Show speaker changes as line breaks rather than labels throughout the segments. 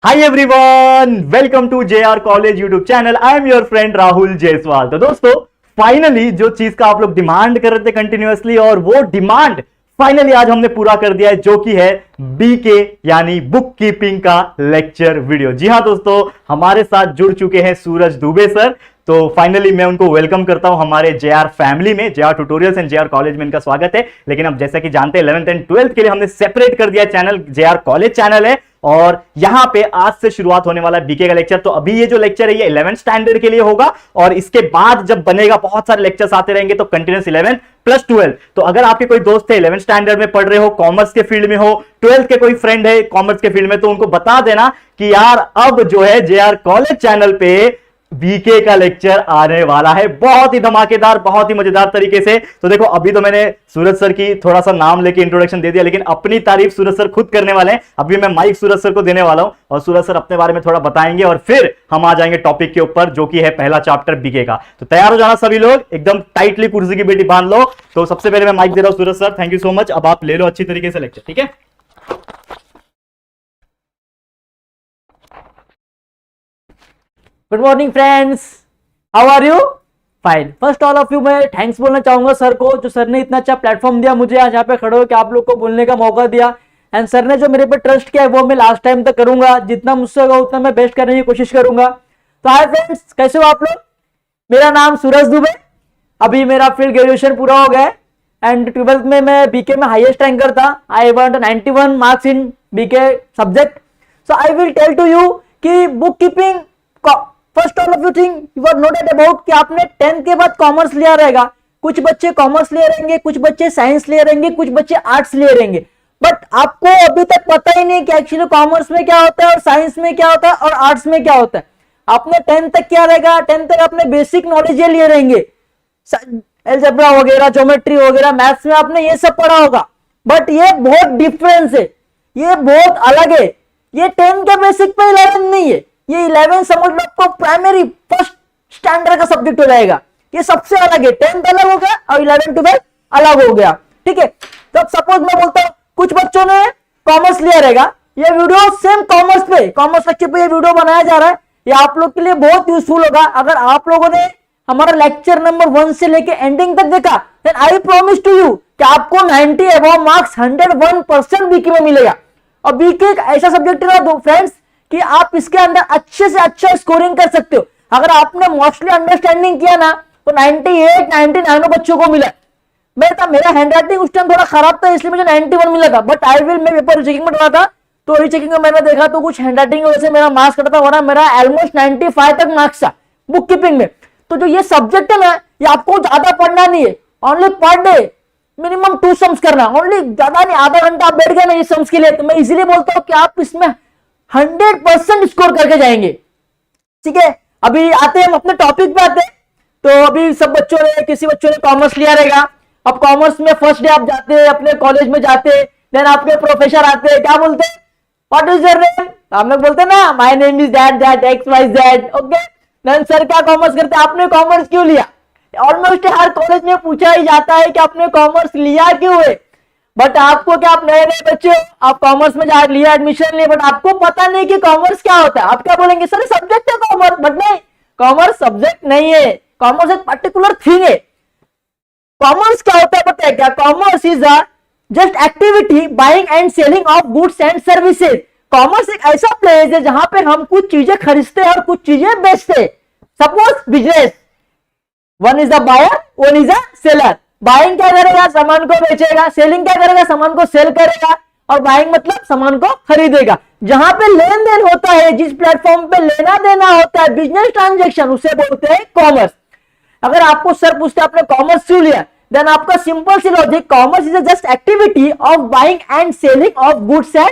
Hi everyone, welcome to JR college YouTube channel. I am your friend Rahul Jaiswal. तो दोस्तों, finally जो चीज का आप लोग डिमांड कर रहे थे कंटिन्यूअसली, और वो डिमांड फाइनली आज हमने पूरा कर दिया है, जो कि है बीके यानी बुक कीपिंग का लेक्चर वीडियो। जी हां दोस्तों, हमारे साथ जुड़ चुके हैं सूरज दुबे सर। तो फाइनली मैं उनको वेलकम करता हूं हमारे जेआर फैमिली में, JR tutorials and JR college में इनका स्वागत है। लेकिन अब जैसा कि जानते हैं 11th एंड 12th के लिए हमने सेपरेट कर दिया चैनल, जेआर कॉलेज चैनल है, और यहां पे आज से शुरुआत होने वाला बीके का लेक्चर। तो अभी ये जो लेक्चर है ये 11th स्टैंडर्ड के लिए होगा, और इसके बाद जब बनेगा बहुत सारे लेक्चर्स आते रहेंगे, तो कंटिन्यूस 11 प्लस 12। तो अगर आपके कोई दोस्त है 11th स्टैंडर्ड में पढ़ रहे हो, कॉमर्स के फील्ड में हो, 12th के कोई फ्रेंड है कॉमर्स के फील्ड में, तो उनको बता देना कि यार अब जो है जेआर कॉलेज चैनल पे बीके का लेक्चर आने वाला है, बहुत ही धमाकेदार, बहुत ही मजेदार तरीके से। तो देखो, अभी तो मैंने सूरज सर की थोड़ा सा नाम लेके इंट्रोडक्शन दे दिया, लेकिन अपनी तारीफ सूरज सर खुद करने वाले हैं। अभी मैं माइक सूरज सर को देने वाला हूं, और सूरज सर अपने बारे में थोड़ा बताएंगे, और फिर हम आ जाएंगे टॉपिक के ऊपर, जो कि है पहला चैप्टर बीके का। तो तैयार हो जाना सभी लोग, एकदम टाइटली कुर्सी की बेटी बांध लो। तो सबसे पहले मैं माइक दे रहा हूं Suraj sir, thank you so much. अब आप ले लो अच्छी तरीके से लेक्चर, ठीक है।
Good morning friends, how are you? Fine. First all of you मैं थैंक्स बोलना चाहूंगा सर को, जो सर ने इतना अच्छा प्लेटफॉर्म दिया मुझे आज यहाँ पे खड़े होकर आप लोग को बोलने का मौका दिया। एंड सर ने जो मेरे पे ट्रस्ट किया है वो मैं लास्ट टाइम तक करूंगा, जितना मुझसे होगा उतना मैं बेस्ट करने की कोशिश करूंगा। तो हाय फ्रेंड्स, कैसे हो आप लोग? मेरा नाम सूरज दुबे, अभी मेरा फिर ग्रेजुएशन पूरा हो गया है, एंड 12th में मैं बीके में हाईएस्ट रैंकर था। I want 91 marks in BK subject. So I will tell to you कि book keeping, first all of you think you are not at about कि आपने 10th के बाद कॉमर्स लिया रहेगा। कुछ बच्चे कॉमर्स ले रहेंगे, कुछ बच्चे साइंस ले रहेंगे, कुछ बच्चे आर्ट्स ले रहेंगे, बट आपको अभी तक पता ही नहीं कि एक्चुअली कॉमर्स में क्या होता है और साइंस में क्या होता है और आर्ट्स में क्या होता है। आपने 10th तक क्या रहेगा, 10th तक आपने बेसिक नॉलेज ये लिए रहेंगे, अलजेब्रा वगैरह, ज्योमेट्री वगैरह, मैथ्स में आपने ये सब पढ़ा होगा। बट ये बहुत डिफरेंस है, ये बहुत अलग है। ये 10 के बेसिक पे 11 नहीं है, ये 11 समझ लो आपको प्राइमरी फर्स्ट स्टैंडर्ड का सब्जेक्ट हो जाएगा। ये सबसे अलग है, 10th अलग हो गया और 11 12 अलग हो गया, ठीक है। तो सपोज मैं बोलता हूं कुछ बच्चों ने कॉमर्स लिया रहेगा, ये वीडियो सेम कॉमर्स पे, कॉमर्स लेक्चर पे ये वीडियो बनाया जा रहा है, ये आप लोग के लिए बहुत यूजफुल होगा। अगर आप लोगों ने हमारा लेक्चर नंबर 1 से लेके एंडिंग तक देखा, then I promise to you कि आपको 90 अबव मार्क्स 101% बीके में मिलेगा। और बीके एक ऐसा सब्जेक्ट है ना फ्रेंड्स कि आप इसके अंदर अच्छे से अच्छा स्कोरिंग कर सकते हो। अगर आपने मोस्टली अंडरस्टैंडिंग किया ना, तो 98 99 बच्चों को मिला। मेरा हैंडराइटिंग उस टाइम थोड़ा खराब था, इसलिए मुझे 91 मिला था, बट आई विल, मैं पेपर रीचेकिंग में डाला था, तो रीचेकिंग में मैंने देखा तो कुछ हैंडराइटिंग की वजह से मेरा मार्क्स कटा था, वरना मेरा ऑलमोस्ट 95 तक मार्क्स था बुक कीपिंग में। तो जो ये सब्जेक्ट है ना, ये आपको ज्यादा पढ़ना नहीं है, only per day minimum 2 sums करना, ओनली, ज्यादा नहीं, आधा घंटा आप बैठ गए ना ये सम्स के लिए, तो मैं इजीली बोलता हूं कि आप इसमें 100% स्कोर करके जाएंगे, ठीक है। अभी आते हैं हम अपने टॉपिक पे आते हैं। तो अभी सब बच्चों ने, किसी बच्चों ने कॉमर्स लिया रहेगा। अब कॉमर्स में फर्स्ट डे आप जाते हैं, अपने कॉलेज में जाते हैं, देन आपके प्रोफेसर आते हैं, क्या बोलते हैं, व्हाट इज योर नेम? हम लोग बोलते हैं ना, my name is that X Y Z, okay. Then sir क्या कॉमर्स करते हैं, आपने कॉमर्स क्यों लिया? ऑलमोस्ट हर कॉलेज में पूछा ही जाता है कि आपने कॉमर्स लिया क्यों है। बट आपको क्या, आप नए नए बच्चे हो, आप कॉमर्स में जा लिया एडमिशन लिए, बट आपको पता नहीं कि कॉमर्स क्या होता है। आप क्या बोलेंगे, सर सब्जेक्ट है कॉमर्स, बट नहीं, कॉमर्स सब्जेक्ट नहीं है, कॉमर्स एक पर्टिकुलर थिंग है। कॉमर्स क्या होता है पता है क्या? Commerce is a just activity buying and selling of goods and services. Commerce एक ऐसा प्लेस है जहां पे हम कुछ चीजें खरीदते हैं और कुछ चीजें बेचते हैं। Suppose business, one is the buyer, one is the seller. Buying क्या करेगा, सामान को बेचेगा, सेलिंग क्या करेगा, सामान को सेल करेगा, और बाइंग मतलब सामान को खरीदेगा। जहां पे लेन देन होता है, जिस प्लेटफॉर्म पे लेना देना होता है, बिजनेस ट्रांजेक्शन, उसे बोलते हैं कॉमर्स। अगर आपको सर पूछते आपने कॉमर्स क्यों लिया, देन आपका सिंपल सी logic, commerce is just activity of buying and selling of goods and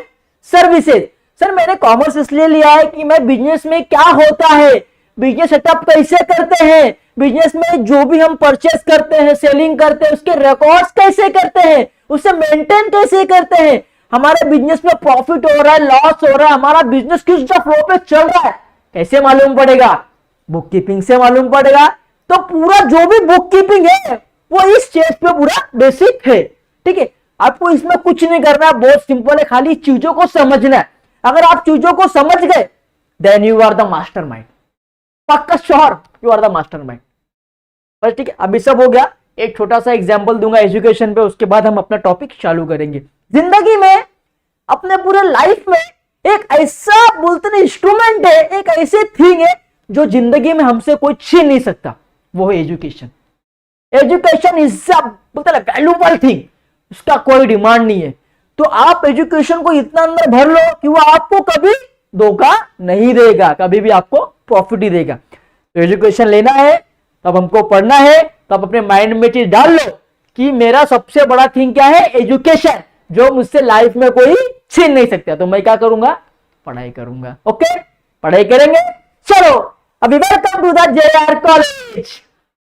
services. Sir मैंने कॉमर्स इसलिए लिया है कि मैं बिजनेस में क्या होता है, बिजनेस सेटअप कैसे करते हैं, बिजनेस में जो भी हम परचेस करते हैं, सेलिंग करते हैं, उसके रिकॉर्ड्स कैसे करते हैं, उसे मेंटेन कैसे करते हैं, हमारे बिजनेस में प्रॉफिट हो रहा है, लॉस हो रहा है, हमारा बिजनेस किस फ्लो पे चल रहा है, कैसे मालूम पड़ेगा? बुक कीपिंग से मालूम पड़ेगा। तो पूरा जो भी बुक कीपिंग है वो इस स्टेज पे पूरा बेसिक है, ठीक है। आपको इसमें कुछ नहीं करना है, बहुत सिंपल है, खाली चीजों को समझना है। अगर आप चीजों को समझ गए then you are the master mind, पक्का sure you are the master mind. बस ठीक है, अभी सब हो गया। एक छोटा सा एग्जांपल दूंगा एजुकेशन पे, उसके बाद हम अपना टॉपिक चालू करेंगे। जिंदगी में अपने पूरे लाइफ में एक ऐसा बोलते ना इंस्ट्रूमेंट है, एक ऐसे थिंग है जो जिंदगी में हमसे कोई छीन नहीं सकता, वो है एजुकेशन। एजुकेशन इज बोलते ना वैल्यूबल थिंग, उसका कोई डिमांड नहीं है। तो आप एजुकेशन को इतना अंदर भर लो कि वो आपको कभी धोखा नहीं देगा, कभी भी आपको प्रॉफिट ही देगा। तो एजुकेशन लेना है तब हमको पढ़ना है, तब अपने माइंड में चीज डाल लो कि मेरा सबसे बड़ा थिंग क्या है, एजुकेशन, जो मुझसे लाइफ में कोई छीन नहीं सकता। तो मैं क्या करूंगा, पढ़ाई करूंगा। ओके, पढ़ाई करेंगे। चलो अभी welcome to the JR college.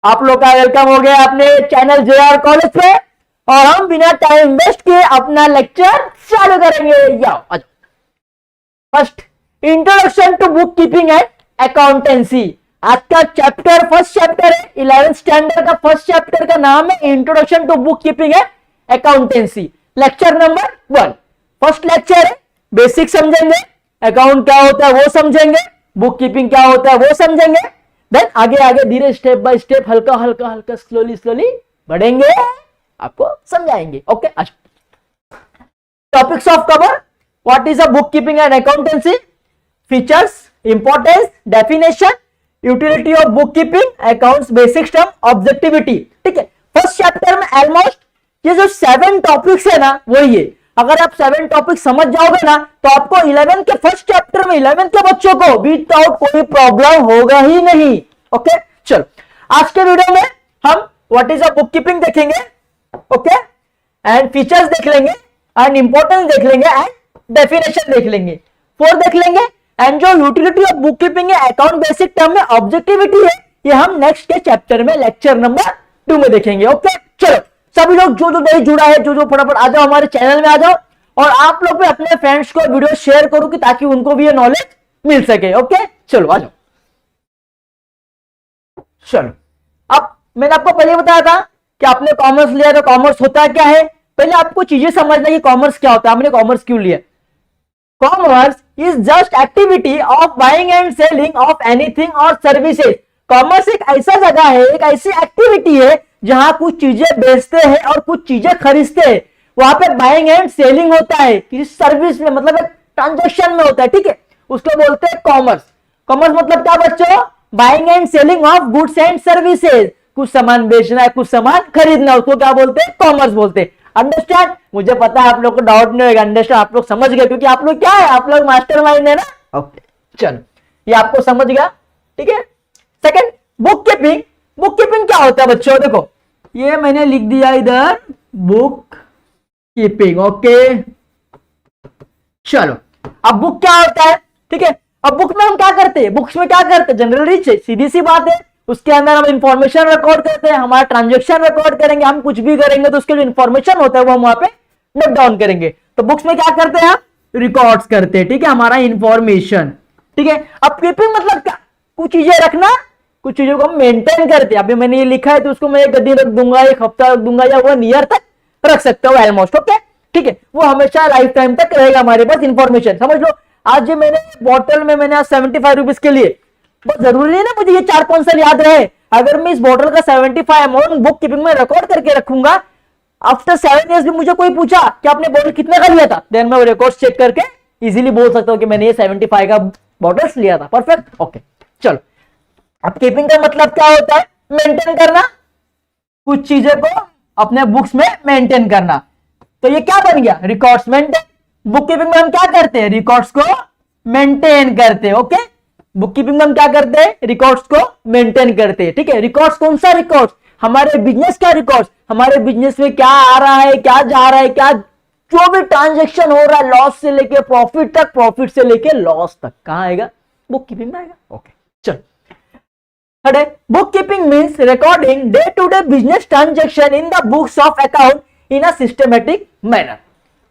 आप लोग का वेलकम हो गया अपने चैनल जेआर कॉलेज पे, और हम बिना टाइम वेस्ट किए अपना लेक्चर चालू करेंगे। First, introduction to book keeping and accountancy. आज का चैप्टर फर्स्ट चैप्टर है, 11th स्टैंडर्ड का फर्स्ट चैप्टर का नाम है introduction to book keeping and accountancy. Lecture number 1, first lecture है। बेसिक समझेंगे, अकाउंट क्या होता है वो समझेंगे, बुक कीपिंग क्या होता है वो समझेंगे। देन आगे आगे धीरे स्टेप बाय स्टेप हल्का हल्का हल्का स्लोली स्लोली बढ़ेंगे, आपको समझाएंगे। Okay, topics of cover, what is a book keeping and accountancy, features, importance, definition, utility of book keeping, accounts, basic term, objectivity. ठीक है, फर्स्ट चैप्टर में ऑलमोस्ट ये जो 7 टॉपिक्स है ना वही है। अगर आप 7 टॉपिक समझ जाओगे ना तो आपको 11 के फर्स्ट चैप्टर में 11 के बच्चों को विदाउट कोई प्रॉब्लम होगा ही नहीं। ओके, चलो आज के वीडियो में हम what is a book keeping देखेंगे, ओके, एंड फीचर्स देख लेंगे, एंड इंपॉर्टेंस देख लेंगे, एंड डेफिनेशन देख लेंगे, 4 देख लेंगे। एंड जो यूटिलिटी ऑफ बुक कीपिंग है, अकाउंट बेसिक टर्म में ऑब्जेक्टिविटी है, ये हम नेक्स्ट के चैप्टर में लेक्चर नंबर 2 में देखेंगे। ओके, चलो सभी लोग जो जो नहीं जुड़ा है, जो जो फटाफट आ जाओ, हमारे चैनल में आ जाओ, और आप लोग भी अपने फ्रेंड्स को वीडियो शेयर करो कि ताकि उनको भी ये नॉलेज मिल सके। ओके, चलो आ जाओ। चलो, अब मैंने आपको पहले बताया था कि आपने कॉमर्स लिया तो कॉमर्स होता क्या है। पहले आपको चीजें समझना कि कॉमर्स क्या होता है, आपने कॉमर्स क्यों लिया। Commerce is just activity of buying and selling of anything और सर्विसेज। कॉमर्स एक ऐसा जगह है, एक ऐसी एक्टिविटी है जहां कुछ चीजें बेचते हैं और कुछ चीजें खरीदते हैं। वहां पे बाइंग एंड सेलिंग होता है, किसी सर्विस में, मतलब एक ट्रांजैक्शन में होता है। ठीक है, उसको बोलते हैं कॉमर्स। कॉमर्स मतलब क्या बच्चों, buying and selling of goods and services. कुछ सामान बेचना है, कुछ सामान खरीदना, उसको क्या बोलते हैं, कॉमर्स बोलते हैं। अंडरस्टैंड, मुझे पता है आप लोग को डाउट नहीं होगा, अंडरस्टैंड, आप लोग समझ गए, क्योंकि आप लोग क्या है, आप लोग मास्टरमाइंड है ना। ओके, चलो ये आपको समझ गया। ठीक है, second, book keeping. Book keeping क्या होता है बच्चों, देखो ये मैंने लिख दिया इधर, बुक कीपिंग। ओके, चलो अब बुक क्या होता है। ठीक है, अब बुक में हम क्या करते हैं, बुक्स में क्या करते हैं, जनरली सीधी सी बात है, उसके अंदर हम इंफॉर्मेशन रिकॉर्ड करते हैं, हमारा ट्रांजैक्शन रिकॉर्ड करेंगे, हम कुछ भी करेंगे तो उसके जो इंफॉर्मेशन होता है वो हम वहां पे नोट डाउन करेंगे। तो बुक्स में क्या करते हैं, हम रिकॉर्ड्स करते हैं। ठीक है, हमारा इंफॉर्मेशन। ठीक है, अब कीपिंग मतलब क्या, कुछ चीजें रखना, कुछ चीजों को हम मेंटेन करते हैं। अभी मैंने ये लिखा है तो उसको मैं 1 दिन रख दूंगा, 1 हफ्ता रख दूंगा, या 1 ईयर तक रख सकते हो ऑलमोस्ट। ओके, ठीक है, वो हमेशा लाइफ टाइम तक रहेगा हमारे पास इंफॉर्मेशन। समझ लो, आज जो मैंने बॉटल में मैंने 75 रुपीज के लिए, बहुत जरूरी है ना मुझे ये 4-5 साल याद रहे। अगर मैं इस बॉटल का 75 अमाउंट बुक कीपिंग में रिकॉर्ड करके रखूंगा, आफ्टर 7 इयर्स भी मुझे कोई पूछा कि आपने बॉटल कितने का लिया था, देन मैं रिकॉर्ड चेक करके इजीली बोल सकता हूं कि मैंने ये 75 का बॉटल्स लिया था। परफेक्ट। ओके, चलो अब कीपिंग का मतलब क्या होता है, मेंटेन करना, कुछ चीजें को अपने बुक्स में मेंटेन करना। तो ये क्या बन गया, रिकॉर्ड्स मेंटेन। बुक कीपिंग में हम क्या करते हैं, रिकॉर्ड्स को मेंटेन करते हैं। ओके, बुक कीपिंग में हम क्या करते हैं, रिकॉर्ड्स को मेंटेन करते हैं। ठीक है, रिकॉर्ड्स कौन सा रिकॉर्ड्स, हमारे बिजनेस का रिकॉर्ड्स, हमारे बिजनेस में क्या आ रहा है, क्या जा रहा है, क्या जो भी ट्रांजैक्शन हो रहा है, लॉस से लेके प्रॉफिट तक, प्रॉफिट से लेके लॉस तक, कहां आएगा, बुक कीपिंग में आएगा। ओके, चलो book keeping means recording day to day business transaction in the books of account in a systematic manner.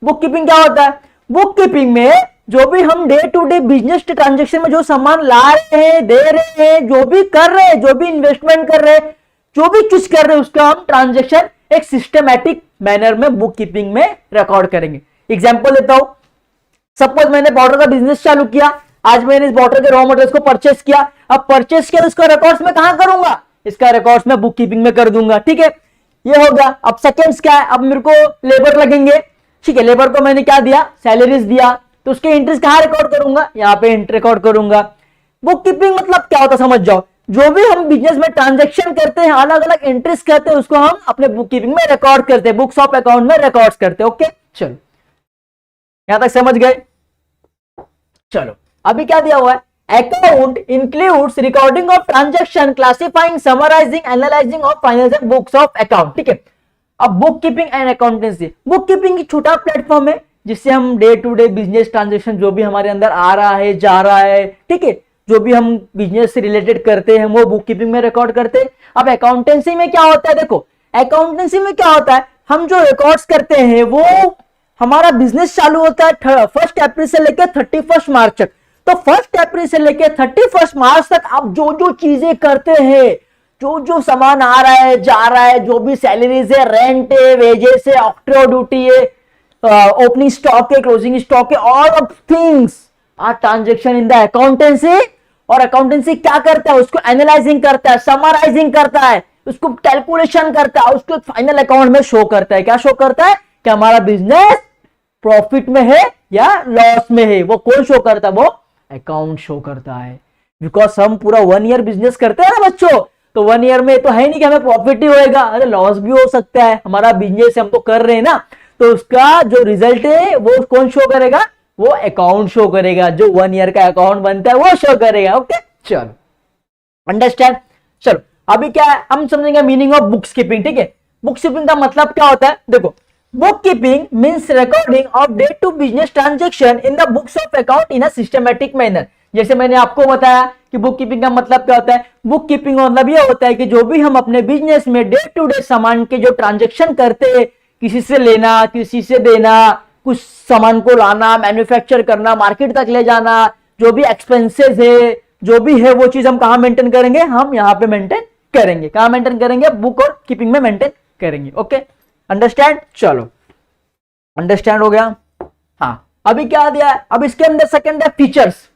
Book keeping क्या होता है, बुक कीपिंग में जो भी हम day to day business transaction में जो सामान ला रहे हैं, दे रहे हैं, जो भी कर रहे हैं, जो भी इन्वेस्टमेंट कर रहे हैं, जो भी चीज कर रहे हैं, उसका हम ट्रांजैक्शन एक सिस्टमैटिक मैनर में बुक कीपिंग में रिकॉर्ड करेंगे। एग्जांपल देता हूं, सपोज मैंने बॉर्डर का बिजनेस चालू किया, आज मैंने इस बॉर्डर के रॉ मटेरियल्स को परचेस किया, अब परचेस किया तो इसका रिकॉर्ड्स में कहां करूंगा, इसका रिकॉर्ड्स में बुक कीपिंग में कर दूंगा, ठीक है, ये हो गया। अब सेकेंड्स क्या है, अब मेरे को लेबर लगेंगे, ठीक है, लेबर को मैंने क्या दिया, सैलरीज दिया, तो उसके एंट्रीज कहां रिकॉर्ड करूंगा, यहाँ पे एंट्री रिकॉर्ड करूंगा। बुक कीपिंग मतलब क्या होता है समझ जाओ, जो भी हम बिजनेस में ट्रांजैक्शन करते हैं, अलग अलग एंट्रीज करते हैं, उसको हम अपने बुक कीपिंग में रिकॉर्ड करते हैं, बुक्स ऑफ अकाउंट में रिकॉर्ड करते हैं। ओके, चलो यहां तक समझ गए। चलो अभी क्या दिया हुआ है, account includes recording of transaction, classifying, summarising, analysing of financial books of account, ठीक है। अब book keeping and accountancy, book keeping एक छोटा प्लेटफॉर्म है जिससे हम day to day business transaction जो भी हमारे अंदर आ रहा है जा रहा है, ठीक है, जो भी हम बिजनेस से रिलेटेड करते हैं वो बुक कीपिंग में रिकॉर्ड करते हैं। अब अकाउंटेंसी में क्या होता है, देखो अकाउंटेंसी में क्या होता है, हम जो रिकॉर्ड्स करते हैं वो हमारा बिजनेस चालू होता है 1 अप्रैल से लेकर 31 मार्च तक, तो 1 अप्रैल से लेकर 31 मार्च तक आप जो जो चीजें करते हैं, जो जो सामान आ रहा है जा रहा है, जो भी सैलरीज है, रेंट है, वेजेस है, ऑक्ट्रो ड्यूटी है, ओपनिंग स्टॉक है, क्लोजिंग स्टॉक है, all of things are transaction in the accountancy. और अकाउंटेंसी क्या करता है, उसको एनालाइजिंग करता है, समराइजिंग करता है, उसको कैलकुलेशन करता है, उसको फाइनल अकाउंट में शो करता है। क्या शो करता है कि हमारा बिजनेस प्रॉफिट में है या लॉस में है, वो कौन शो करता है, वो अकाउंट शो करता है। बिकॉज हम पूरा 1 ईयर बिजनेस करते हैं ना बच्चों, तो 1 ईयर में तो है नहीं कि हमें प्रॉफिट ही होएगा, अरे लॉस भी हो सकता है, हमारा बिजनेस हम तो कर रहे हैं ना, तो उसका जो रिजल्ट है वो कौन शो करेगा, वो अकाउंट शो करेगा, जो 1 ईयर का अकाउंट बनता है वो शो करेगा। ओके चलो अंडरस्टैंड। चलो अभी क्या है, हम समझेंगे मीनिंग ऑफ बुक्स कीपिंग, ठीक है। बुक्स कीपिंग का मतलब क्या होता है, देखो book keeping means recording of day to business transaction in the books of account in a systematic manner. जैसे मैंने आपको बताया कि बुक कीपिंग का मतलब क्या होता है, बुक कीपिंग का मतलब यह होता है कि जो भी हम अपने बिजनेस में डे टू डे सामान के जो ट्रांजेक्शन करते हैं, किसी से लेना, किसी से देना, कुछ सामान को लाना, मैन्युफैक्चर करना, मार्केट तक ले जाना, जो भी एक्सपेंसेस है, जो भी है वो चीज हम कहां मेंटेन करेंगे, हम यहाँ पे मेंटेन करेंगे। कहां मेंटेन करेंगे, बुक और कीपिंग में मेंटेन करेंगे। Okay understand. चलो अंडरस्टैंड हो गया। हाँ अभी क्या दिया है, अब इसके अंदर सेकंड है फीचर्स।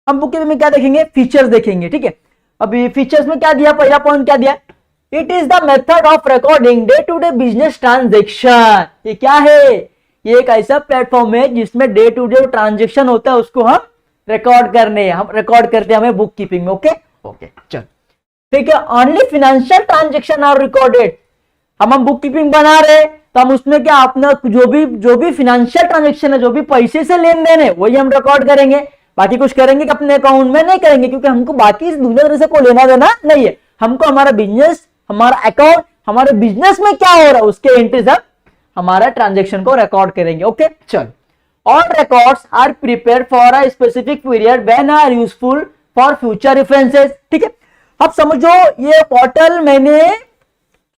हम बुक कीपिंग में क्या देखेंगे, फीचर्स देखेंगे, ठीक है। अभी फीचर्स में क्या दिया, पहला पॉइंट क्या दिया, it is the method of recording day to day business transaction. ये क्या है, ये एक ऐसा प्लेटफॉर्म है जिसमें डे टू डे ट्रांजेक्शन होता है उसको हम रिकॉर्ड करने, हम रिकॉर्ड करते हैं हमें बुक कीपिंग में। ओके ओके चल ठीक है। Only financial transaction are recorded. हम बुक कीपिंग बना रहे तो हम उसमें क्या अपना जो भी फाइनेंशियल ट्रांजेक्शन है, जो भी पैसे से लेन देन है वही हम रिकॉर्ड करेंगे, बाकी कुछ करेंगे कि अपने अकाउंट में नहीं करेंगे, क्योंकि हमको बाकी इस दुनिया तरह से कोई लेना देना नहीं है। हमको हमारा बिजनेस, हमारा अकाउंट, हमारे बिजनेस में क्या हो रहा है उसके एंट्रीज हम हमारा ट्रांजेक्शन को रिकॉर्ड करेंगे। ओके चल, all records are prepare for a specific period when are useful for future references. ठीक है, अब समझो ये बॉटल मैंने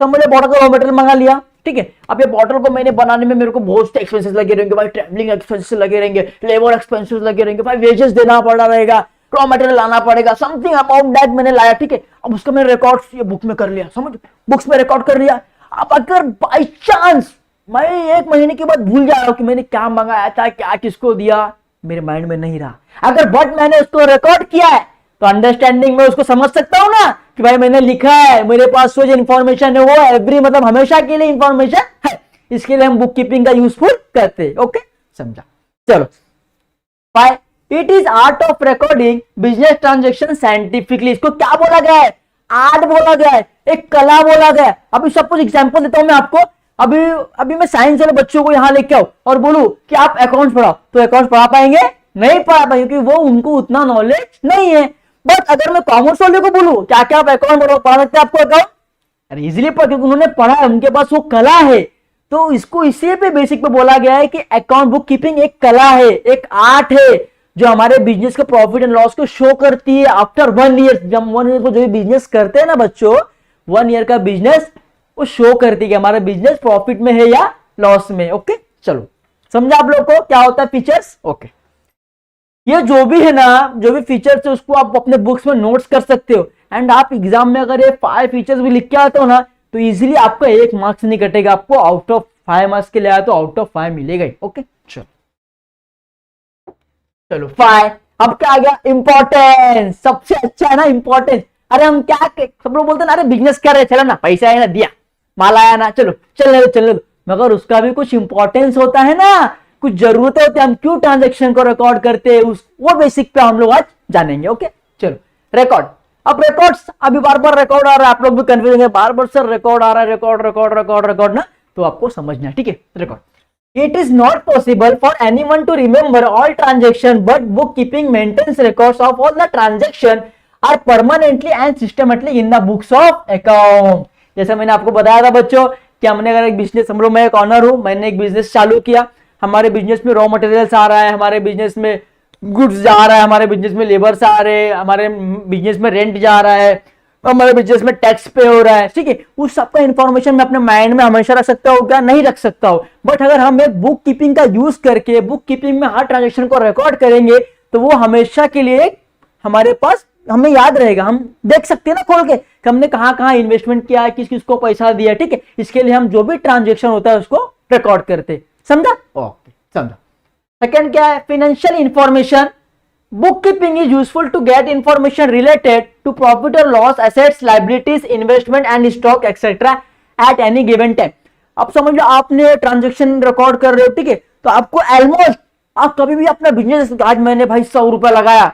बॉटल का रॉ मटेरियल मंगा लिया, ठीक है। अब ये बॉटल को मैंने बनाने में मेरे को बहुत से एक्सपेंसेस लगे रहेंगे भाई, ट्रैवलिंग एक्सपेंसेस लगे रहेंगे, लेबर एक्सपेंसेस लगे रहेंगे भाई, वेजेस देना पड़ा रहेगा, रॉ मटेरियल लाना पड़ेगा, समथिंग अबाउट दैट मैंने लाया, ठीक है। अब उसका मैंने रिकॉर्ड ये बुक में कर लिया, समझ, बुक्स में रिकॉर्ड कर लिया। अब अगर बाई चांस मैं 1 महीने के बाद भूल जा रहा हूं कि मैंने क्या मंगाया था, क्या किसको दिया, मेरे माइंड में नहीं रहा, अगर बट मैंने उसको रिकॉर्ड किया है तो अंडरस्टैंडिंग में उसको समझ सकता हूं ना कि भाई मैंने लिखा है, मेरे पास जो इंफॉर्मेशन है वो एवरी मतलब हमेशा के लिए इंफॉर्मेशन है, इसके लिए हम बुक कीपिंग का यूजफुल करते हैं। ओके समझा। चलो, it is art of recording business transaction scientifically. इसको क्या बोला गया है, आर्ट बोला गया है, एक कला बोला गया है। अभी सब कुछ एग्जाम्पल देता हूं मैं आपको। अभी मैं साइंस वाले बच्चों को यहां लेके आऊं और बोलूं कि आप अकाउंट्स पढ़ाओ, तो अकाउंट्स पढ़ा पाएंगे? नहीं पढ़ा पाएंगे, क्योंकि वो उनको उतना नॉलेज नहीं है। बट अगर मैं कॉमर्स वाले को बोलूं क्या क्या आप अकाउंट पढ़ा सकते हैं, आपको अकाउंट अरे इजिली पढ़, क्योंकि उन्होंने पढ़ा है, उनके पास वो कला है। तो इसको इसी पे बेसिक पे बोला गया है कि अकाउंट बुक कीपिंग एक कला है, एक आर्ट है, जो हमारे बिजनेस के प्रॉफिट एंड लॉस को शो करती है आफ्टर 1 ईयर। जब 1 ईयर को जो भी बिजनेस करते हैं ना बच्चों, 1 ईयर का बिजनेस वो शो करती है कि हमारा बिजनेस प्रॉफिट में है या लॉस में। ओके चलो, समझा आप लोग को क्या होता है फीचर्स? ओके, ये जो भी है ना, जो भी फीचर्स है उसको आप अपने बुक्स में नोट्स कर सकते हो। एंड आप एग्जाम में अगर ये 5 फीचर्स भी लिख के आते हो ना, तो इजीली आपका 1 मार्क्स नहीं कटेगा, आपको आउट ऑफ 5 मार्क्स के लिए आया तो आउट ऑफ 5 मिलेगा ही। ओके चलो। चलो फाइन। अब क्या आ गया, इंपॉर्टेंस। सबसे अच्छा है ना इंपॉर्टेंस। अरे हम क्या, सब लोग बोलते हैं ना अरे बिजनेस कर रहे, चलो ना पैसा आया ना दिया, माल आया ना, चलो चलने दो, मगर उसका भी कुछ इंपॉर्टेंस होता है ना, कुछ जरूरतें होती है, हम क्यों ट्रांजेक्शन को रिकॉर्ड करते हैं, उस वो बेसिक पे हम लोग आज जानेंगे। ओके चलो रिकॉर्ड। अब रिकॉर्ड्स अभी बार बार रिकॉर्ड आ रहा है, आप लोग भी कंफ्यूज होंगे, बार बार सर रिकॉर्ड आ रहा है, रिकॉर्ड ना, तो आपको समझना है, ठीक है। Record, it is not possible for anyone to remember all transaction, but bookkeeping maintains records of all the transaction are permanently and systematically in the books of account। जैसे मैंने आपको बताया था बच्चों कि हमने अगर एक बिजनेस, हम लोग, मैं एक ऑनर हूं, मैंने एक बिजनेस चालू किया, हमारे बिजनेस में रॉ मटेरियल्स आ रहा है, हमारे बिजनेस में गुड्स जा रहा है, हमारे बिजनेस में लेबर्स आ रहे हैं, हमारे बिजनेस में रेंट जा रहा है, हमारे बिजनेस में टैक्स पे हो रहा है, ठीक है। उस सबका इंफॉर्मेशन मैं अपने माइंड में हमेशा रख सकता हूँ क्या, नहीं रख सकता हूँ। बट अगर हम एक बुक कीपिंग का यूज करके बुक कीपिंग में हर ट्रांजेक्शन को रिकॉर्ड करेंगे तो वो हमेशा के लिए हमारे पास, हमें याद रहेगा, हम देख सकते हैं ना खोल के कि हमने कहाँ कहाँ इन्वेस्टमेंट किया है, किस किस को पैसा दिया, ठीक है। इसके लिए हम जो भी ट्रांजेक्शन होता है उसको रिकॉर्ड करते, समझा? ओके समझा। सेकंड क्या है, financial information. Bookkeeping is useful to get information related to profit or loss, assets, liabilities, investment and stock etc. at any given time। अब समझ लो आपने ट्रांजेक्शन रिकॉर्ड कर रहे हो, ठीक है, तो आपको ऑलमोस्ट, आप कभी भी अपना बिजनेस, आज मैंने भाई 100 रुपया लगाया,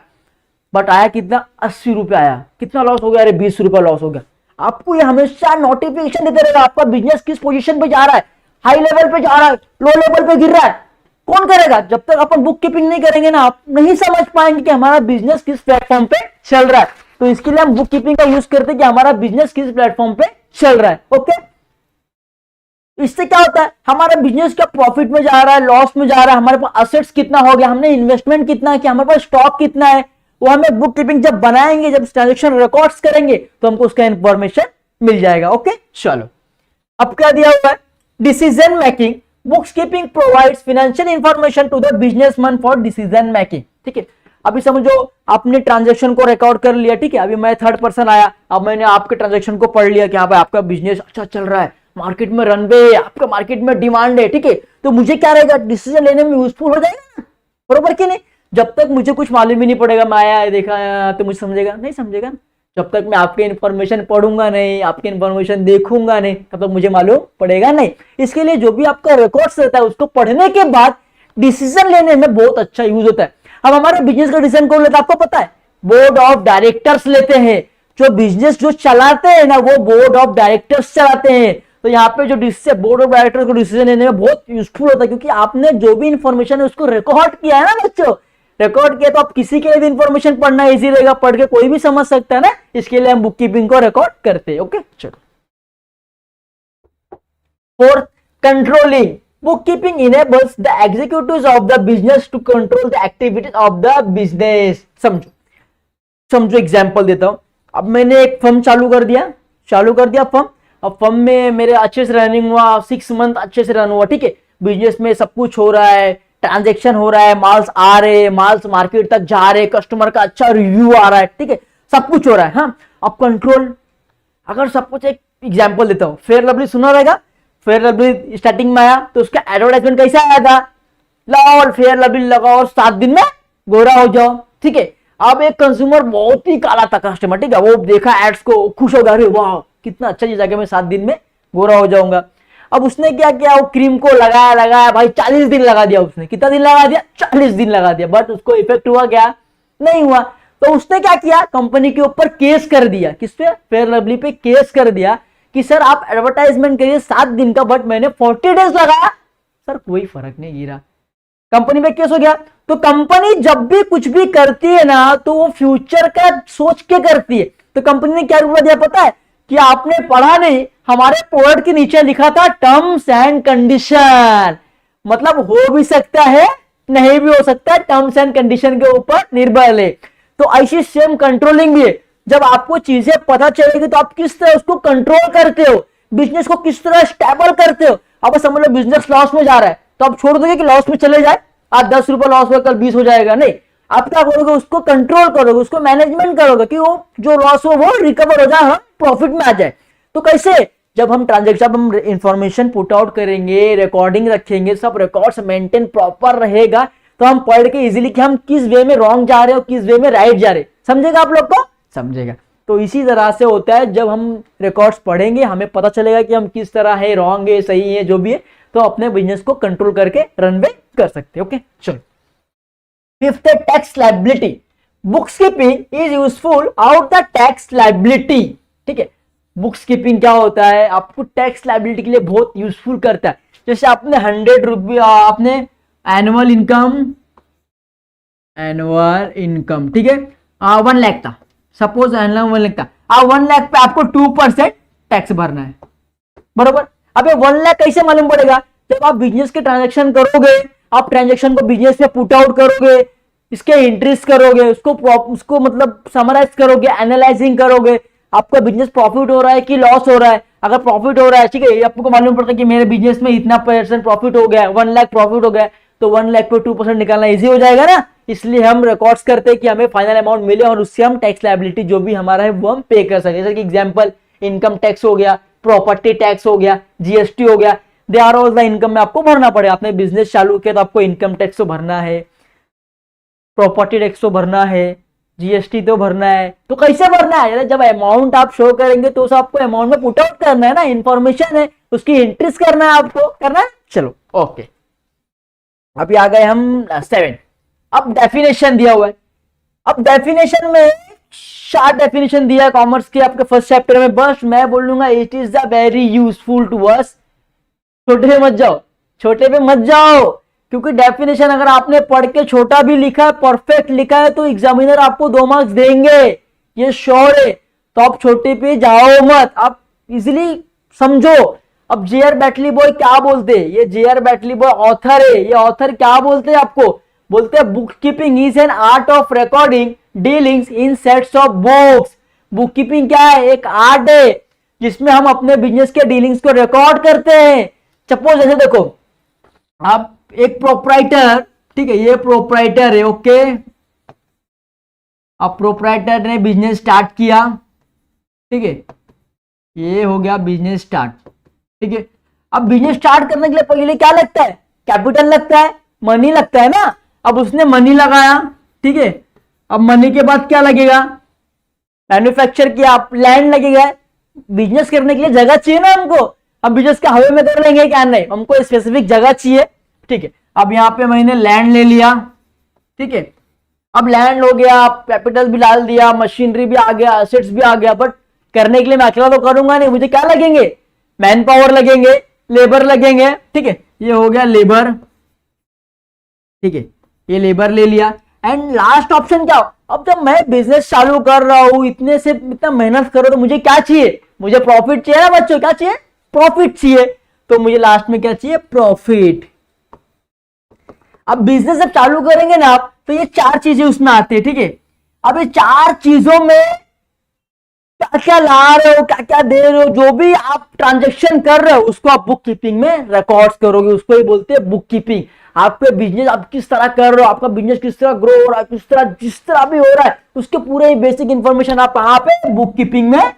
बट आया कितना, 80 रुपया आया, कितना लॉस हो गया, अरे 20 रुपया लॉस हो गया। आपको ये हमेशा नोटिफिकेशन देते रहेगा आपका बिजनेस किस पोजीशन पे जा रहा है, हाई लेवल पे जा रहा है, लो लेवल पे गिर रहा है। कौन करेगा? जब तक अपन बुक कीपिंग नहीं करेंगे ना, आप नहीं समझ पाएंगे कि हमारा बिजनेस किस प्लेटफॉर्म पे चल रहा है। तो इसके लिए हम बुक कीपिंग का यूज करते हैं कि हमारा बिजनेस किस प्लेटफॉर्म पे चल रहा है। ओके, इससे क्या होता है, हमारा बिजनेस क्या प्रॉफिट में जा रहा है, लॉस में जा रहा है, हमारे पास असेट्स कितना हो गया, हमने इन्वेस्टमेंट कितना किया, हमारे पास स्टॉक कितना है, वो हमें बुक कीपिंग जब बनाएंगे, जब ट्रांजेक्शन रिकॉर्ड्स करेंगे तो हमको उसका इंफॉर्मेशन मिल जाएगा। ओके चलो, अब क्या दिया हुआ है, decision making. Bookkeeping provides financial information to the businessman for decision making, ठीक है। अभी समझो आपने ट्रांजैक्शन को रिकॉर्ड कर लिया, ठीक है, अभी मैं थर्ड पर्सन आया, अब मैंने आपके ट्रांजैक्शन को पढ़ लिया कि हाँ भाई आपका बिजनेस अच्छा चल रहा है, मार्केट में रनवे है, आपका मार्केट में डिमांड है, ठीक है, तो मुझे क्या रहेगा, डिसीजन लेने में यूजफुल हो जाएगा ना, बरोबर कि नहीं। जब तक मुझे कुछ मालूम ही नहीं पड़ेगा, मैं आया देखा तो मुझे समझेगा नहीं, समझेगा ना, जब तक मैं आपके इन्फॉर्मेशन पढ़ूंगा नहीं, आपके इन्फॉर्मेशन देखूंगा नहीं, तब तक मुझे मालूम पड़ेगा नहीं। इसके लिए जो भी आपका रिकॉर्ड्स रहता है उसको पढ़ने के बाद डिसीजन लेने में बहुत अच्छा यूज होता है। अब हमारे बिजनेस का डिसीजन कौन लेता है आपको पता है, बोर्ड ऑफ डायरेक्टर्स लेते हैं। जो बिजनेस जो चलाते हैं ना वो बोर्ड ऑफ डायरेक्टर्स चलाते हैं। तो यहाँ पे जो डिसीजन, बोर्ड ऑफ डायरेक्टर्स को डिसीजन लेने में बहुत यूजफुल होता है, क्योंकि आपने जो भी इंफॉर्मेशन है उसको रिकॉर्ड किया है ना बच्चों, रिकॉर्ड किया, तो आप किसी के लिए भी इंफॉर्मेशन पढ़ना इजी रहेगा, पढ़ के कोई भी समझ सकता है ना, इसके लिए हम बुक कीपिंग को रिकॉर्ड करते हैं। ओके चलो, fourth, controlling. Book keeping enables the executives of the business to control the activities of the business. समझो एग्जांपल देता हूं। अब मैंने एक फर्म चालू कर दिया फर्म। अब फर्म में मेरे अच्छे से रनिंग हुआ, 6 मंथ अच्छे से रन हुआ, ठीक है, बिजनेस में सब कुछ हो रहा है, ट्रांजैक्शन हो रहा है, माल्स आ रहे हैं, माल्स मार्केट तक जा रहे, कस्टमर का अच्छा रिव्यू आ रहा है, ठीक है, सब कुछ हो रहा है। हाँ, अब कंट्रोल, अगर सब कुछ, एक एग्जांपल देता हूं, फेयर लवली सुना रहेगा, फेयर लवली स्टार्टिंग में आया तो उसका एडवर्टाइजमेंट कैसा आया था, लाओ फेयर लवली लगाओ और 7 दिन में गोरा हो जाओ, ठीक है। अब एक कंज्यूमर बहुत ही काला था कस्टमर, ठीक है, वो देखा एड्स को, खुश हो गया, अरे वाह कितना अच्छा चीज आ गया, मैं 7 दिन में गोरा हो जाऊंगा। अब उसने क्या किया, वो क्रीम को लगाया भाई, 40 दिन लगा दिया उसने। कितना दिन लगा दिया, 40 दिन लगा दिया, बट उसको इफेक्ट हुआ क्या, नहीं हुआ। तो उसने क्या किया, कंपनी के ऊपर केस कर दिया। किस पे, फेयर लवली पे केस कर दिया कि सर आप एडवर्टाइजमेंट करिए 7 दिन का, बट मैंने 40 डेज लगाया, सर कोई फर्क नहीं गिरा। कंपनी पे केस हो गया। तो कंपनी जब भी कुछ भी करती है ना तो वो फ्यूचर का सोच के करती है। तो कंपनी ने क्या रूल दिया पता है, कि आपने पढ़ा नहीं, हमारे प्रोडक्ट के नीचे लिखा था टर्म्स एंड कंडीशन, मतलब हो भी सकता है नहीं भी हो सकता है, टर्म्स एंड कंडीशन के ऊपर निर्भर है। तो ऐसी सेम कंट्रोलिंग भी है, जब आपको चीजें पता चलेगी तो आप किस तरह उसको कंट्रोल करते हो, बिजनेस को किस तरह स्टेबल करते हो। अब समझ लो बिजनेस लॉस में जा रहा है तो आप छोड़ दोगे कि लॉस में चले जाए, आज 10 रुपए लॉस हुआ कल 20 हो जाएगा, नहीं, आप क्या करोगे, उसको कंट्रोल करोगे, उसको मैनेजमेंट करोगे कि वो जो लॉस हो वो रिकवर हो जाए, प्रॉफिट में आ जाए। तो कैसे, जब हम ट्रांजेक्शन, हम इंफॉर्मेशन पुट आउट करेंगे, रिकॉर्डिंग रखेंगे, सब रिकॉर्ड्स मेंटेन प्रॉपर रहेगा, तो हम पढ़ के इजीली कि हम किस वे में रॉन्ग जा रहे हो, किस वे में राइट जा रहे, समझेगा आप लोग को, समझेगा। तो इसी तरह से होता है, जब हम रिकॉर्ड्स पढ़ेंगे हमें पता चलेगा कि हम किस तरह है, रॉन्ग है, सही है, जो भी है, तो अपने बिजनेस को कंट्रोल करके रनवे कर सकते हैं। ओके, चलो। फिफ्थ है tax liability. Books keeping is useful out the tax liability. ठीक है, बुक्स कीपिंग क्या होता है, आपको टैक्स लायबिलिटी के लिए बहुत यूजफुल करता है। जैसे आपने 100 रुपया, आपने एनुअल इनकम, ठीक है, 1 लाख था, सपोज एनुअल 1 लाख था, 1 लाख पे आपको 2% टैक्स भरना है, बरोबर। अब ये 1 लाख कैसे मालूम पड़ेगा, जब आप बिजनेस के ट्रांजेक्शन करोगे, आप ट्रांजेक्शन को बिजनेस में पुट आउट करोगे, इसके एंट्रीज करोगे, उसको मतलब समराइज करोगे, एनालाइजिंग करोगे, आपका बिजनेस प्रॉफिट हो रहा है कि लॉस हो रहा है। अगर प्रॉफिट हो रहा है, ठीक है, आपको मालूम पड़ता है कि मेरे बिजनेस में इतना % प्रॉफिट हो गया, 1 लाख प्रॉफिट हो गया, तो 1 लाख पे 2% निकालना इजी हो जाएगा ना। इसलिए हम रिकॉर्ड्स करते हैं कि हमें फाइनल अमाउंट मिले और उससे हम टैक्स लायबिलिटी जो भी हमारा है वो हम पे कर सके। जैसे कि एग्जांपल, इनकम टैक्स हो गया, प्रॉपर्टी टैक्स हो गया, जीएसटी हो गया, they are all the income में आपको भरना पड़ेगा। आपने बिजनेस चालू किया तो आपको इनकम टैक्स तो भरना है, प्रॉपर्टी टैक्स तो भरना है, जीएसटी तो भरना है। तो कैसे भरना है, जब अमाउंट आप शो करेंगे तो उसे आपको अमाउंट में पुट आउट करना है ना, इंफॉर्मेशन है, उसकी एंट्रीज करना है, आपको करना है। चलो, ओके, अभी आ गए हम 7। अब डेफिनेशन दिया हुआ है। अब डेफिनेशन में 4 डेफिनेशन दिया है कॉमर्स के आपके फर्स्ट चैप्टर में। बस मैं बोलूंगा it is the very useful to us. छोटे पे मत जाओ, छोटे पे मत जाओ, क्योंकि डेफिनेशन अगर आपने पढ़ के छोटा भी लिखा है, परफेक्ट लिखा है, तो एग्जामिनर आपको 2 मार्क्स देंगे, ये श्योर है। तो आप छोटे पे जाओ मत, आप इजिली समझो। अब जेआर बैटली बॉय क्या बोलते हैं, ये जेआर बैटली बॉय ऑथर है, ये ऑथर क्या बोलते हैं आपको, बोलते हैं book keeping is an art of recording dealings in sets of books. Book keeping क्या है, एक आर्ट है जिसमें हम अपने बिजनेस के डीलिंग्स को रिकॉर्ड करते हैं। सपोज जैसे देखो, आप एक प्रोप्राइटर, ठीक है, ये प्रोप्राइटर है, ओके, अब प्रोप्राइटर ने बिजनेस स्टार्ट किया, ठीक है, ये हो गया बिजनेस स्टार्ट, ठीक है। अब बिजनेस स्टार्ट करने के लिए पहले क्या लगता है, कैपिटल लगता है, मनी लगता है ना। अब उसने मनी लगाया, ठीक है, अब मनी के बाद क्या लगेगा, मैन्युफैक्चर किया, लैंड लगेगा। बिजनेस करने के लिए जगह चाहिए ना हमको। अब बिजनेस का हवे में कर लेंगे क्या, नहीं, हमको स्पेसिफिक जगह चाहिए, ठीक है। अब यहाँ पे मैंने लैंड ले लिया, ठीक है, अब लैंड हो गया, कैपिटल भी डाल दिया, मशीनरी भी आ गया, एसेट्स भी आ गया, बट करने के लिए मैं अकेला तो करूंगा नहीं, मुझे क्या लगेंगे, मैन पावर लगेंगे, लेबर लगेंगे, ठीक है, ये हो गया लेबर, ठीक है, ये लेबर ले लिया। एंड लास्ट ऑप्शन क्या हो, अब जब मैं बिजनेस चालू कर रहा हूं, इतने से इतना मेहनत करो, तो मुझे क्या चाहिए, मुझे प्रॉफिट चाहिए ना बच्चों, क्या चाहिए, प्रॉफिट चाहिए। तो मुझे लास्ट में क्या चाहिए, प्रॉफिट। अब बिजनेस जब चालू करेंगे ना आप, तो ये 4 चीजें उसमें आती है, ठीक है। अब ये 4 चीजों में क्या क्या ला रहे हो, क्या क्या दे रहे हो, जो भी आप ट्रांजेक्शन कर रहे हो उसको आप बुक कीपिंग में रिकॉर्ड्स करोगे, उसको ही बोलते हैं बुक कीपिंग। आपके बिजनेस आप किस तरह कर रहे हो, आपका बिजनेस किस तरह ग्रो हो रहा है, किस तरह जिस तरह भी हो रहा है, उसके पूरे बेसिक इंफॉर्मेशन आप यहाँ पे बुक कीपिंग में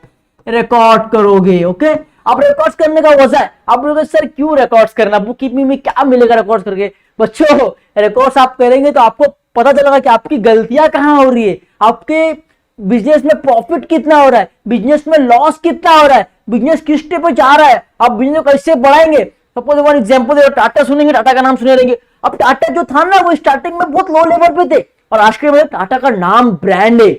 रिकॉर्ड करोगे। ओके, अब रिकॉर्ड्स करने का वजह है, आप बोलोगे सर क्यों रिकॉर्ड्स करना, बुक कीपिंग में क्या मिलेगा रिकॉर्ड्स करके। बच्चों, रिकॉर्ड्स आप करेंगे तो आपको पता चलेगा कि आपकी गलतियां कहां हो रही है, आपके बिजनेस में प्रॉफिट कितना हो रहा है, बिजनेस में लॉस कितना हो रहा है, बिजनेस किस स्टेप पे जा रहा है, आप बिजनेस को कैसे बढ़ाएंगे। सपोज वन एग्जांपल दे, टाटा सुनेंगे, टाटा का नाम सुने रहेंगे। अब टाटा जो था ना, वो स्टार्टिंग में बहुत लो लेवल पे थे, और आज के बाद टाटा का नाम ब्रांड है,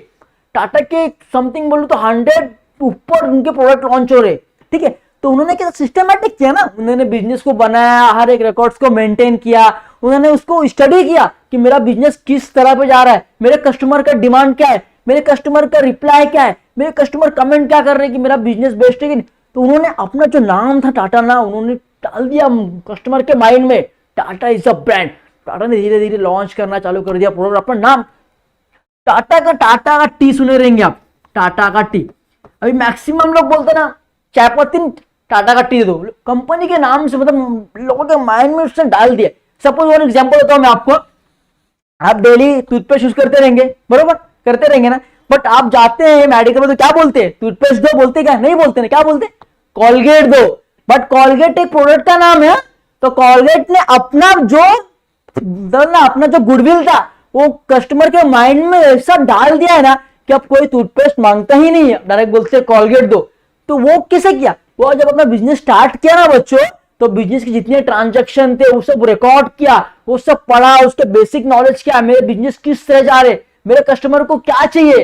टाटा के समथिंग बोलूं तो 100 ऊपर उनके प्रोडक्ट लॉन्च हो रहे, ठीक है। तो उन्होंने क्या सिस्टमैटिक किया ना, उन्होंने बिजनेस को बनाया, हर एक रिकॉर्ड्स को मेंटेन किया, उन्होंने उसको स्टडी किया कि मेरा बिजनेस किस तरह पे जा रहा है, मेरे कस्टमर का डिमांड क्या है, मेरे कस्टमर का रिप्लाई क्या है, मेरे कस्टमर कमेंट क्या कर रहे हैं कि मेरा बिजनेस बेस्ट है कि नहीं। तो उन्होंने अपना जो नाम था टाटा ना, उन्होंने डाल दिया कस्टमर के माइंड में, Tata is a brand. Tata ने धीरे धीरे लॉन्च करना चालू कर दिया प्रोडक्ट, अपना नाम टाटा का टी सुने रहेंगे आप, टाटा का टी। अभी मैक्सिमम लोग बोलते ना चाय पत्ती टाटा का टी दो, कंपनी के नाम से, मतलब लोगों के माइंड में उसने डाल दिया। सपोज वन एग्जांपल देता हूं मैं आपको, आप डेली टूथपेस्ट यूज करते रहेंगे, बरोबर करते रहेंगे ना, बट आप जाते हैं मेडिकल में तो क्या बोलते हैं, टूथपेस्ट दो बोलते, क्या नहीं बोलते ना, क्या बोलते, कॉलगेट दो। बट कॉलगेट एक प्रोडक्ट का नाम है, तो कॉलगेट ने अपना जो ना अपना जो गुडविल था वो कस्टमर के माइंड में ऐसा डाल दिया है ना कि अब कोई टूथपेस्ट मांगता ही नहीं है, डायरेक्ट बोलते कॉलगेट दो। तो वो किसे किया, वो जब अपना बिजनेस स्टार्ट किया ना बच्चों, तो बिजनेस के जितने ट्रांजैक्शन थे वो सब रिकॉर्ड किया, वो सब पढ़ा, उसके बेसिक नॉलेज क्या, मेरे बिजनेस किस तरह जा रहे, मेरे कस्टमर को क्या चाहिए।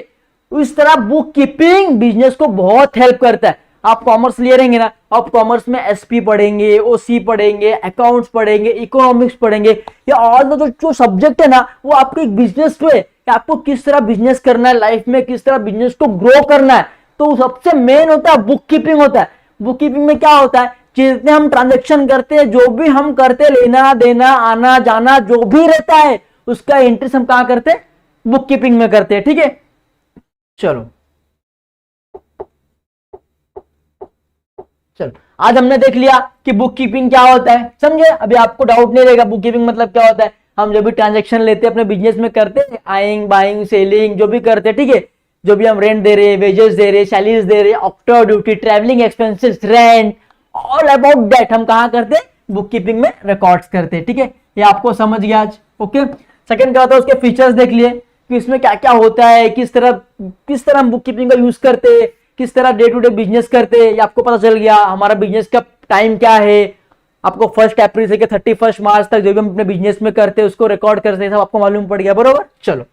तो इस तरह बुक कीपिंग बिजनेस को बहुत हेल्प करता है। आप कॉमर्स ले रहेंगे ना, आप कॉमर्स में एसपी पढ़ेंगे, ओसी पढ़ेंगे, अकाउंट्स पढ़ेंगे, इकोनॉमिक्स पढ़ेंगे, ये ऑल जो सब्जेक्ट है ना वो आपके एक बिजनेस पे कि आपको किस तरह बिजनेस करना है, लाइफ में किस तरह बिजनेस को ग्रो करना है। तो सबसे मेन होता है बुक कीपिंग होता है। बुक कीपिंग में क्या होता है, जितने हम ट्रांजेक्शन करते हैं, जो भी हम करते हैं, लेना देना आना जाना जो भी रहता है, उसका एंट्री हम कहां करते हैं, बुक कीपिंग में करते हैं। ठीक है, चलो आज हमने देख लिया कि बुक कीपिंग क्या होता है, समझे। अभी आपको डाउट नहीं रहेगा बुक कीपिंग मतलब क्या होता है। हम जो भी ट्रांजैक्शन लेते हैं अपने बिजनेस में करते हैं, आइंग बाइंग सेलिंग जो भी करते हैं, ठीक है, जो भी हम रेंट दे रहे हैं, वेजेस दे रहे हैं, सैलरीज दे रहे हैं, octroi duty, travelling expenses, rent, all about that हम कहां करते हैं, बुक कीपिंग में रिकॉर्ड्स करते हैं। ठीक है, ये आपको समझ गया आज। ओके, सेकंड क्या होता है, उसके फीचर्स देख लिए कि इसमें क्या क्या होता है, किस तरह हम बुक कीपिंग का यूज करते हैं, किस तरह डे टू डे बिजनेस करते हैं, ये आपको पता चल गया। हमारा बिजनेस का टाइम क्या है, आपको 1 अप्रैल से 31 मार्च तक जो भी हम अपने बिजनेस में करते हैं उसको रिकॉर्ड करते हैं, सब आपको मालूम पड़ गया, बरोबर। चलो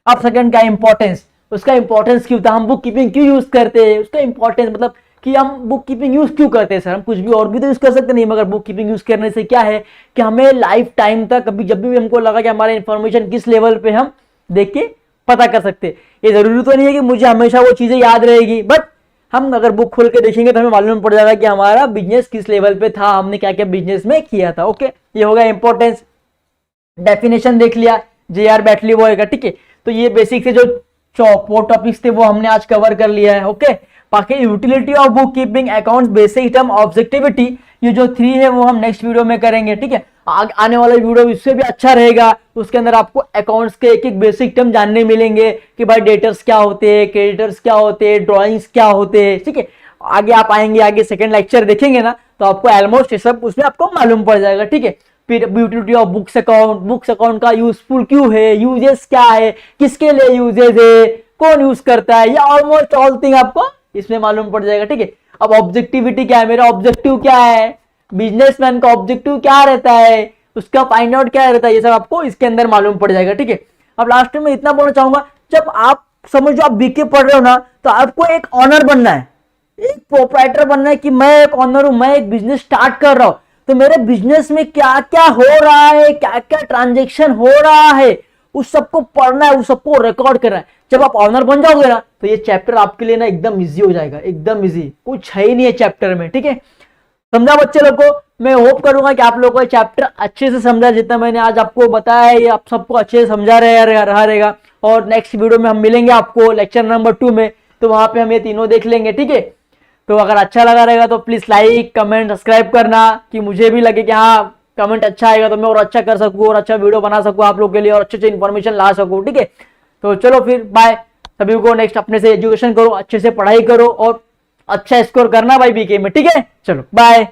अब सेकंड क्या इंपॉर्टेंस, उसका इंपॉर्टेंस क्यों था, हम बुक कीपिंग क्यों यूज करते हैं, उसका इंपॉर्टेंस मतलब कि हम बुक कीपिंग यूज क्यों करते हैं। सर हम कुछ भी और भी तो यूज कर सकते नहीं, मगर बुक कीपिंग यूज करने से क्या है कि हमें लाइफ टाइम तक कभी जब भी हमको लगा कि हमारा इंफॉर्मेशन किस लेवल पे हम देख के पता कर सकते। ये जरूरी तो नहीं है कि मुझे हमेशा वो चीजें याद रहेगी, बट हम अगर बुक खोल के देखेंगे तो हमें मालूम पड़ जाएगा कि हमारा बिजनेस किस लेवल पे था, हमने क्या क्या बिजनेस में किया था। ओके, ये होगा इंपॉर्टेंस। डेफिनेशन देख लिया जेआर बैटली बॉय का, ठीक है। तो ये बेसिक से जो 4 टॉपिक्स थे वो हमने आज कवर कर लिया है। ओके, बाकी utility of book keeping, accounts, basic term, objectivity, ये जो 3 है वो हम नेक्स्ट वीडियो में करेंगे। ठीक है, आने वाला वीडियो इससे भी अच्छा रहेगा, उसके अंदर आपको अकाउंट्स के एक एक बेसिक टर्म जानने मिलेंगे कि भाई डेटर्स क्या होते हैं, क्रेडिटर्स क्या होते हैं, ड्रॉइंग्स क्या होते हैं। ठीक है, आगे आप आएंगे, आगे सेकंड लेक्चर देखेंगे ना तो आपको ऑलमोस्ट ये सब उसमें आपको मालूम पड़ जाएगा। ठीक है, फिर यूटिलिटी ऑफ बुक्स अकाउंट का यूजफुल क्यों है, यूजेस क्या है, किसके लिए यूजेस है, कौन यूज करता है, ये ऑलमोस्ट ऑल थिंग आपको इसमें मालूम पड़ जाएगा। ठीक है, अब ऑब्जेक्टिविटी क्या है, मेरा ऑब्जेक्टिव क्या है, बिजनेसमैन का ऑब्जेक्टिव क्या रहता है, उसका फाइंड आउट क्या रहता है, ये सब आपको इसके अंदर मालूम पड़ जाएगा। ठीक है, अब लास्ट में इतना बोलना चाहूंगा, जब आप समझो आप बीके पढ़ रहे हो ना तो आपको एक ऑनर बनना है, एक प्रोप्राइटर बनना है कि मैं एक ऑनर हूं, मैं एक बिजनेस स्टार्ट कर रहा हूं, तो मेरे बिजनेस में क्या क्या हो रहा है, क्या क्या ट्रांजेक्शन हो रहा है, उस सबको पढ़ना है, उस सबको रिकॉर्ड करना है। जब आप ऑनर बन जाओगे ना तो ये चैप्टर आपके लिए ना एकदम इजी हो जाएगा, एकदम इजी, कुछ है ही नहीं है चैप्टर में। ठीक है, समझा बच्चे लोग को। मैं होप करूंगा कि आप लोगों को चैप्टर अच्छे से समझा, जितना मैंने आज आपको बताया है ये आप सबको अच्छे से समझा रहा रहेगा। और नेक्स्ट वीडियो में हम मिलेंगे आपको लेक्चर नंबर 2 में, तो वहां पे हम ये तीनों देख लेंगे। ठीक है, तो अगर अच्छा लगा रहेगा तो प्लीज लाइक कमेंट सब्सक्राइब करना, कि मुझे भी लगे कि हाँ कमेंट अच्छा आएगा तो मैं और अच्छा कर सकूं और अच्छा वीडियो बना सकूं आप लोग के लिए और अच्छे इन्फॉर्मेशन ला सकूं। ठीक है, तो चलो फिर बाय सभी को। नेक्स्ट अपने से एजुकेशन करो, अच्छे से पढ़ाई करो और अच्छा स्कोर करना भाई बीके में। ठीक है, चलो बाय।